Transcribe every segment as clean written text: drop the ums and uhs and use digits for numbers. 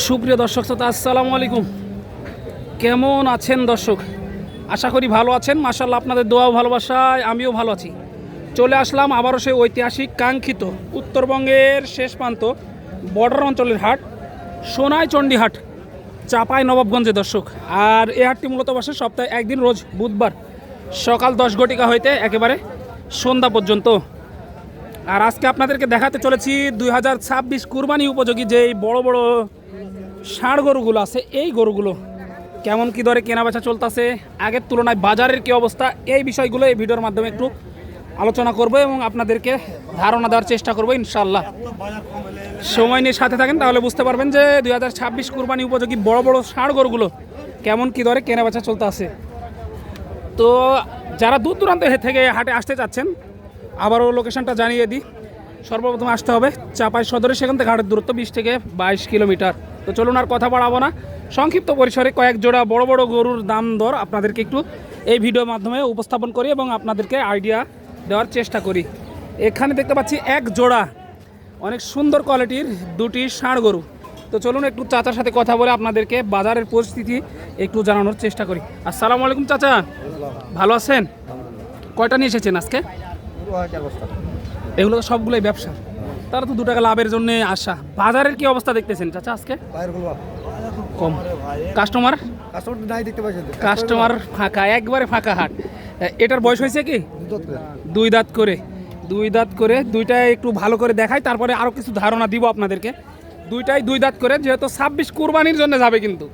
সুপ্রিয় দর্শক শ্রোতা, আসসালামু আলাইকুম। কেমন আছেন দর্শক? আশা করি ভালো আছেন। মাশাআল্লাহ, আপনাদের দোয়া ও ভালোবাসায় আমিও ভালো আছি। চলে আসলাম আবারও সেই ঐতিহাসিক কাঙ্ক্ষিত উত্তরবঙ্গের শেষ প্রান্ত বর্ডার অঞ্চলের হাট সোনাইচন্ডী হাট, চাপাই নবাবগঞ্জে দর্শক। আর এই হাটটি মূলত বসে সপ্তাহে একদিন, রোজ বুধবার সকাল 10 ঘটিকা হইতে একেবারে সন্ধ্যা পর্যন্ত। আর আজকে আপনাদেরকে দেখাতে চলেছি 2026 কুরবানি উপযোগী যেই বড় বড় ষাঁড় গরুগুলো আছে, এই গরুগুলো কেমন কি দরে কেনাবেচা চলতেছে, আগের তুলনায় বাজারের কি অবস্থা, এই বিষয়গুলো এই ভিডিওর মাধ্যমে একটু আলোচনা করব এবং আপনাদেরকে ধারণা দেওয়ার চেষ্টা করব ইনশাআল্লাহ। সময় নিয়ে সাথে থাকেন, তাহলে বুঝতে পারবেন যে 2026 কুরবানি উপযোগী বড় বড় ষাঁড় গরুগুলো কেমন কি দরে কেনাবেচা চলতে আছে। তো যারা দূর দূরান্ত থেকে হাটে আসতে চাচ্ছেন, আবারও লোকেশনটা জানিয়ে দিই। সর্বপ্রথম আসতে হবে চাপাই সদরে, সেখান থেকে হাটের দূরত্ব 20 থেকে 22 কিলোমিটার। তো চলুন আর কথা বাড়াবো না, সংক্ষিপ্ত পরিসরে কয়েক জোড়া বড় বড় গরুর দাম দর আপনাদেরকে একটু এই ভিডিওর মাধ্যমে উপস্থাপন করি এবং আপনাদেরকে আইডিয়া দেওয়ার চেষ্টা করি। এখানে দেখতে পাচ্ছি এক জোড়া অনেক সুন্দর কোয়ালিটির দুটি ষাঁড় গরু। তো চলুন একটু চাচার সাথে কথা বলে আপনাদেরকে বাজারের পরিস্থিতি একটু জানানোর চেষ্টা করি। আসসালামু আলাইকুম চাচা, ভালো আছেন? কয়টা নিয়ে এসেছেন আজকে? এগুলো তো সবগুলোই ব্যবসা, তারা তো 2 টাকা লাভের জন্য আসা। বাজারের কি অবস্থা দেখতেছেন চাচা আজকে? কম কাস্টমার ফাঁকা, একবারে ফাঁকা হাট। এটার বয়স হয়েছে কি? 2 দাঁত করে দুইটাই একটু ভালো করে দেখাই, তারপরে আরও কিছু ধারণা দিব আপনাদেরকে। দুইটাই 2 দাঁত করে, যেহেতু 26 কুরবানির জন্য যাবে, কিন্তু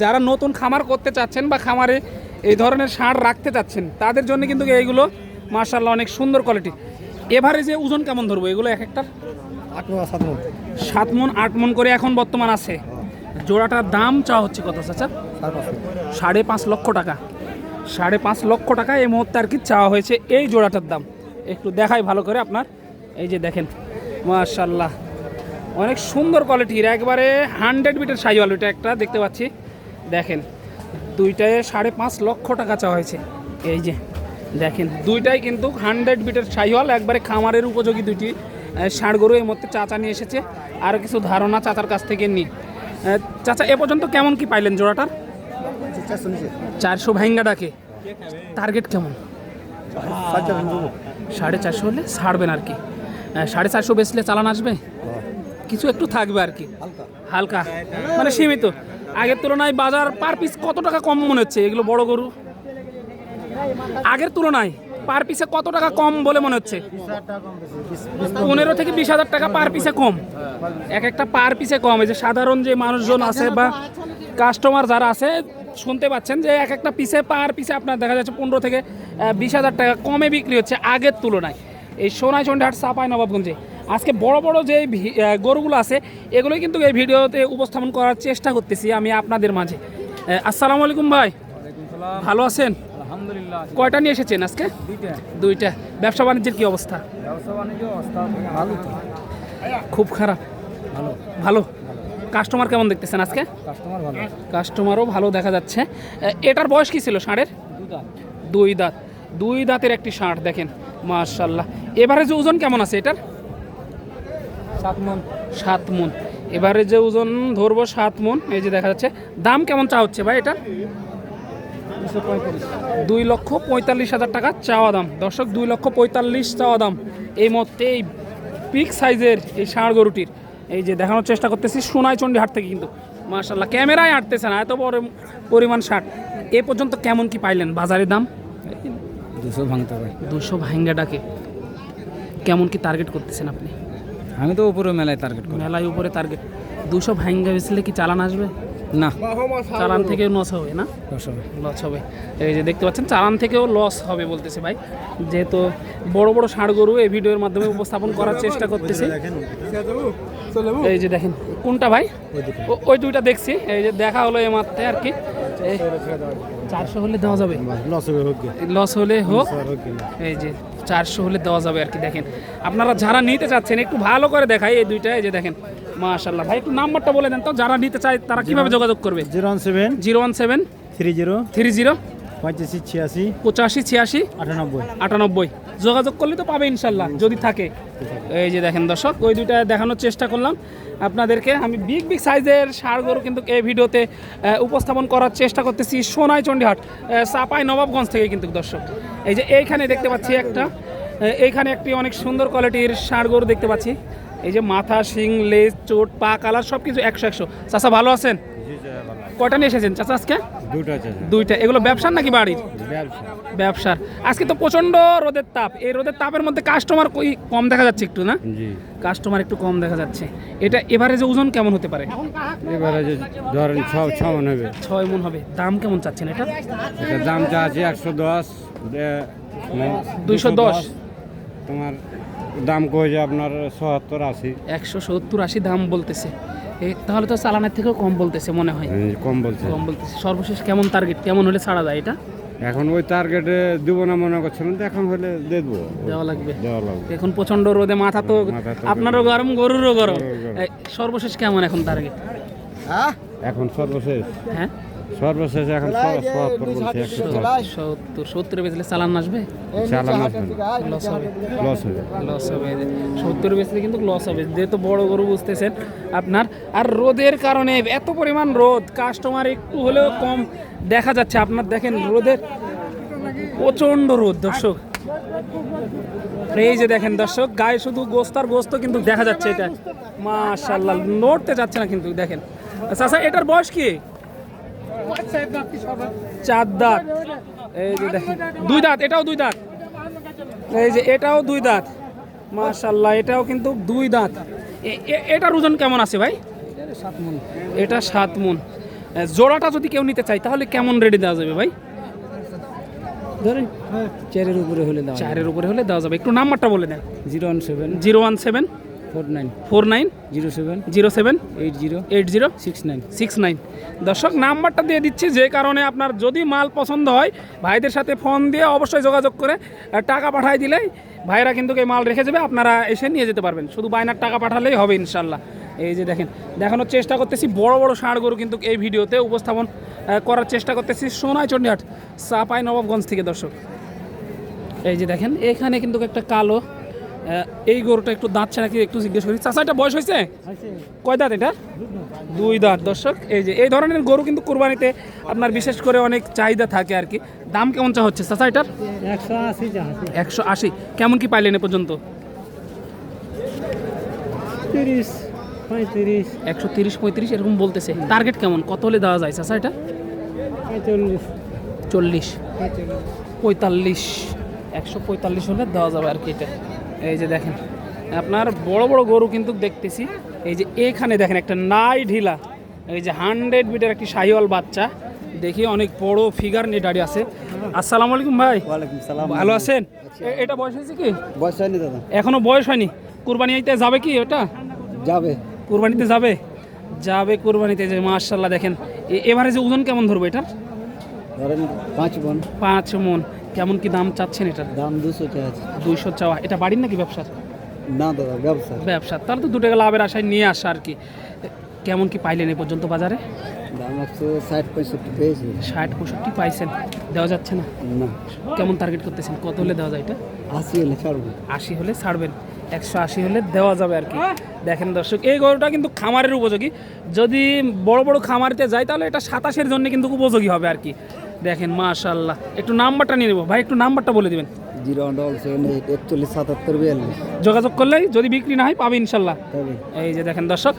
যারা নতুন খামার করতে চাচ্ছেন বা খামারে এই ধরনের ষাঁড় রাখতে চাচ্ছেন তাদের জন্য কিন্তু এইগুলো মাশাআল্লাহ অনেক সুন্দর কোয়ালিটি। এভারেজে ওজন কেমন ধরবো এগুলো? এক একটার 7 মন 8 মন করে এখন বর্তমান আছে। জোড়াটার দাম চাওয়া হচ্ছে কত চাচা? 5.5 লক্ষ টাকা। 5.5 লক্ষ টাকা এই মুহূর্তে আর কি চাওয়া হয়েছে এই জোড়াটার দাম। একটু দেখাই ভালো করে আপনার, এই যে দেখেন মাশাআল্লাহ অনেক সুন্দর কোয়ালিটির, একবারে 100 বিটের সাইওয়াল। ওইটা একটা দেখতে পাচ্ছি, দেখেন দুইটায় 5.5 লক্ষ টাকা চাওয়া হয়েছে। এই যে দেখেন দুইটাই কিন্তু 100 বিটের সাইওয়াল, একবারে খামারের উপযোগী দুটি ষাঁড় গরু এই মধ্যে চাচা নিয়ে এসেছে। আরও কিছু ধারণা চাচার কাছ থেকে নিই। চাচা এ পর্যন্ত কেমন কি পাইলেন জোড়াটার? 400 ভাঙ্গা ডাকে। টার্গেট কেমন? 450 হলে ছাড়বেন আর কি। 450 বেচলে চালান আসবে, কিছু একটু থাকবে আর কি, হালকা মানে সীমিত। আগের তুলনায় বাজার পার পিস কত টাকা কম মনে হচ্ছে এগুলো বড় গরু? আগের তুলনায় পার পিসে কত টাকা কম বলে মনে হচ্ছে? 15 থেকে 20 হাজার টাকা পার পিসে কম, এক একটা পার পিসে কম। এই যে সাধারণ যে মানুষজন আছে বা কাস্টমার যারা আছে, শুনতে পাচ্ছেন যে এক একটা পিসে পার পিসে আপনার দেখা যাচ্ছে 15 থেকে 20 হাজার টাকা কমে বিক্রি হচ্ছে আগের তুলনায় এই সোনাইচন্ডী হাট চাপাই নবাবগঞ্জে। আজকে বড় বড় যে গরুগুলো আছে এগুলোই কিন্তু এই ভিডিওতে উপস্থাপন করার চেষ্টা করতেছি আমি আপনাদের মাঝে। আসসালামু আলাইকুম ভাই, ভালো আছেন? আলহামদুলিল্লাহ। কয়টা নিয়ে এসেছেন আজকে? দুইটা। ব্যবসা বাণিজ্যের কি অবস্থা? ভালো, খুব খারাপ? ভালো। কাস্টমার কেমন দেখতেছেন আজকে? কাস্টমারও ভালো দেখা যাচ্ছে। এটার বয়স কি ছিল ষাঁড়ের? 2 দাঁতের একটি ষাঁড়, দেখেন মাশাআল্লাহ। এবারে যে ওজন কেমন আছে এটার? 7 মন। এবারে যে ওজন ধরবো 7 মন। এই যে দেখা যাচ্ছে। দাম কেমন চা হচ্ছে ভাই এটা? 2,45,000 টাকা চাওয়া দাম দর্শক। 2,45,000 চাওয়া দাম এই মধ্যে এই বিগ সাইজের এই ষাঁড় গরুটির। এই যে দেখানোর চেষ্টা করতেছি সোনাইচন্ডী হাট থেকে, কিন্তু মাশাআল্লাহ ক্যামেরায় হাঁটতেছে না, এত বড় পরিমাণ ষাঁড়। এ পর্যন্ত কেমন কি পাইলেন বাজারের দাম? 200 ভাঙ্গা ডাকে। কেমন কি টার্গেট করতেছেন আপনি? আমি তো উপরে মেলায় উপরে টার্গেট। 200 ভাঙ্গা বেচলে কি চালান আসবে? না, চালান থেকেও লস হবে না? লস হবে। এই যে দেখতে পাচ্ছেন চালান থেকেও লস হবে বলতেছে ভাই, যেহেতু বড় বড় ষাঁড় গরু এই ভিডিওর মাধ্যমে উপস্থাপন করার চেষ্টা করতেছি। এই যে দেখেন কোনটা ভাই? ওই দুইটা দেখছি, এই যে দেখা হলো এই মাত্রে আর কি। 400 হলে দেওয়া যাবে, লস হলে হোক। এই যে 400 হলে দেওয়া যাবে আর কি। দেখেন আপনারা যারা নিতে চাচ্ছেন একটু ভালো করে দেখাই এই দুইটা। এই যে দেখেন মাশাআল্লাহ। ভাই একটু নাম্বারটা বলে দেন তো, যারা নিতে চায় তারা কিভাবে যোগাযোগ করবে? 017 017 30 30 85 86 85 86 98 98 যোগাযোগ করলে তো পাবে ইনশাল্লাহ যদি থাকে। এই যে দেখেন দর্শক, ওই দুইটা দেখানোর চেষ্টা করলাম আপনাদেরকে। আমি বিগ বিগ সাইজের ষাঁড় গরু কিন্তু এই ভিডিওতে উপস্থাপন করার চেষ্টা করতেছি সোনাই চণ্ডীহাট চাপাই নবাবগঞ্জ থেকে কিন্তু দর্শক। এই যে এইখানে দেখতে পাচ্ছি একটা, এইখানে একটি অনেক সুন্দর কোয়ালিটির ষাঁড় গরু দেখতে পাচ্ছি। এই যে মাথা, শিং, লেজ, চোট, পা, কালার সব কিছু 100 চাচা ভালো আছেন? কয়টা নিয়ে এসেছেন চাচা আজকে? দুইটা। এগুলো ব্যবসার নাকি বাড়ির? ব্যবসার। আজকে তো প্রচন্ড রোদের তাপ, এই রোদের তাপের মধ্যে কাস্টমার কম দেখা যাচ্ছে একটু, না? কাস্টমার একটু কম দেখা যাচ্ছে। এটা এভারেজে ওজন কেমন হতে পারে? এবারে ধরেন 6 মণ হবে। 6 মণ হবে। দাম কেমন চাচ্ছেন এটা? এটা দামটা আছে 110 210। তোমার দাম কই যে আপনার 77 80 170 80 দাম বলতেছে। তাহলে তো চালানের থেকেও কম বলতেছে মনে হয়। কম বলছে। সর্বশেষ কেমন টার্গেট, কেমন হলে ছাড়া যায় এটা? এখন ওই টার্গেটে দেব না মনে করছিলাম, তো এখন হলে দেবো। দেওয়া লাগবে। এখন প্রচন্ড রোদে মাথা তো আপনারও গরম, গরুরও গরম। সর্বশেষ কেমন এখন টার্গেট? এখন সর্বশেষ হ্যাঁ সর্বশেষ এখন 77 বলছে। 70 বেচলে চালান আসবে? চালান আসবে না, লস হবে। লস হবে। 70 বেচলে কিন্তু লস হবে, যেহেতু বড় গরু বুঝতেছেন আপনার। আর রোদের কারণে এত পরিমাণ রোদ, কাস্টমার একটু হলেও কম দেখা যাচ্ছে আপনার। দেখেন রোদের প্রচন্ড রোদ দর্শক। এই যে দেখেন দর্শক, গায়ে শুধু গোস্ত আর গোস্ত কিন্তু দেখা যাচ্ছে। এটা মাশাআল্লাহ নড়তে যাচ্ছে না কিন্তু। দেখেন চাচা, এটার বয়স কি? 4 দাঁত। এই যে দেখেন 2 দাঁত, এটাও 2 দাঁত। এই যে এটাও 2 দাঁত। মাশাআল্লাহ এটাও কিন্তু 2 দাঁত। এটার ওজন কেমন আছে ভাই? 7 মণ। এটা 7 মণ। জোড়াটা যদি কেউ নিতে চায় তাহলে কেমন রেডি দেওয়া যাবে ভাই? ধরেন 4-এর উপরে হলে দাও। 4-এর উপরে হলে দেওয়া যাবে। একটু নাম্বারটা বলে দেন। 017 017 49 49 07 07 80 80 69। 69। দর্শক নাম্বারটা দিয়ে দিচ্ছি, যে কারণে আপনার যদি মাল পছন্দ হয় ভাইদের সাথে ফোন দিয়ে অবশ্যই যোগাযোগ করে টাকা পাঠাই দিলেই ভাইরা কিন্তু এই মাল রেখে যাবে, আপনারা এসে নিয়ে যেতে পারবেন। শুধু বায়নার টাকা পাঠালেই হবে ইনশাল্লাহ। এই যে দেখেন, দেখানোর চেষ্টা করতেছি বড় বড় ষাঁড় গরু কিন্তু এই ভিডিওতে উপস্থাপন করার চেষ্টা করতেছি সোনাই চণ্ডীহাট চাপাই নবাবগঞ্জ থেকে দর্শক। এই যে দেখেন এখানে কিন্তু একটা কালো, এই গরুটা একটু দাঁত ছাড়া কি একটু জিজ্ঞেস করি। চাচা এটা বয়স হয়েছে? কয় দাঁত এটা? 2 দাঁত দর্শক। এই যে এই ধরনের গরু কিন্তু কুরবানিতে আপনার বিশেষ করে অনেক চাহিদা থাকে আর কি। দাম কেমন চা হচ্ছে চাচা এটার? 180। কেমন কি পাইলেন এ পর্যন্ত? 30 35 130 35 এরকম বলতেছে। টার্গেট কেমন, কত হলে দেওয়া যায় চাচা এটা? 40 45 145 হলে দেওয়া যাবে আর কি এটা। এই যে দেখেন আপনার বড় বড় গরু কিন্তু দেখতেছি। এই যে এখানে দেখেন একটা নাই ঢিলা, এই যে 100 বিটের একটি শাহিওয়াল বাচ্চা, দেখি অনেক বড় ফিগার নিয়ে দাঁড়িয়ে আছে। আসসালামু আলাইকুম ভাই। ওয়ালাইকুম সালাম। ভালো আছেন? এটা বয়স হয়েছে কি? বয়স হয়নি দাদা। এখনো বয়স হয়নি। কুরবানিতে যাবে কি ওটা? যাবে। কুরবানিতে যাবে? যাবে কুরবানিতে। যে মাশাআল্লাহ দেখেন এবারে যে ওজন কেমন ধরবে এটার? ধরেন 5 মণ। 5 মণ। কেমন কি দাম চাচ্ছেন এটার? দাম 200 টাকা আছে। 200 চাওয়া। এটা বাড়ির নাকি ব্যবসার? না দাদা, ব্যবসা। ব্যবসা। তাহলে তো 2 টাকা লাভের আশায় নিয়ে আসা আর কি। কেমন কি পাইলেন এ পর্যন্ত বাজারে? দাম 160 65 পেয়েছি। 60 65 পাইছেন, দেওয়া যাচ্ছে না? না। কেমন টার্গেট করতেছেন, কত হলে দেওয়া যায় এটা? 80 হলে ছাড়বো। 80 হলে ছাড়বেন, 180 হলে দেওয়া যাবে আর কি। দেখেন দর্শক, এই গরুটা কিন্তু খামারের উপযোগী। যদি বড় বড় খামারিতে যায় তাহলে এটা 27-এর জন্য কিন্তু উপযোগী হবে আর কি। দেখেন মাশাআল্লাহ। একটু নাম্বারটা নিয়ে নেব ভাই, একটু নাম্বারটা বলে দিবেন। 078 41 77 42। যোগাযোগ করলেই যদি বিক্রি না হয় পাবে ইনশাল্লাহ। এই যে দেখেন দর্শক,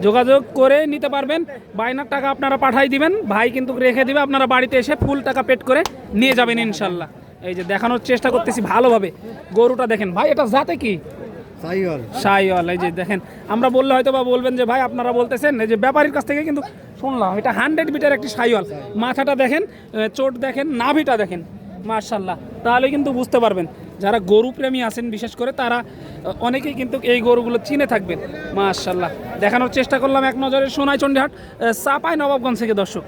যোগাযোগ করে নিতে পারবেন। বায়নার টাকা আপনারা পাঠাই দিবেন, ভাই কিন্তু রেখে দিবে, আপনারা বাড়িতে এসে ফুল টাকা পেড করে নিয়ে যাবেন ইনশাল্লাহ। এই যে দেখানোর চেষ্টা করতেছি ভালোভাবে। গরুটা দেখেন ভাই, এটা জাতে কি? শাহিওয়াল। এই যে দেখেন, আমরা বললে হয়তো বা বলবেন যে ভাই আপনারা বলতেছেন, এই যে ব্যাপারীর কাছ থেকে কিন্তু শুনলাম এটা 100 বিটের একটি শাহিওয়াল। মাথাটা দেখেন, চোট দেখেন, নাভিটা দেখেন, মাশাআল্লাহ। তাহলে কিন্তু বুঝতে পারবেন, যারা গরু প্রেমী আছেন বিশেষ করে তারা অনেকেই কিন্তু এই গরুগুলো চিনে থাকবেন। মাশাআল্লাহ দেখানোর চেষ্টা করলাম এক নজরে সোনাই চণ্ডীহাট চাপাই নবাবগঞ্জ থেকে দর্শক।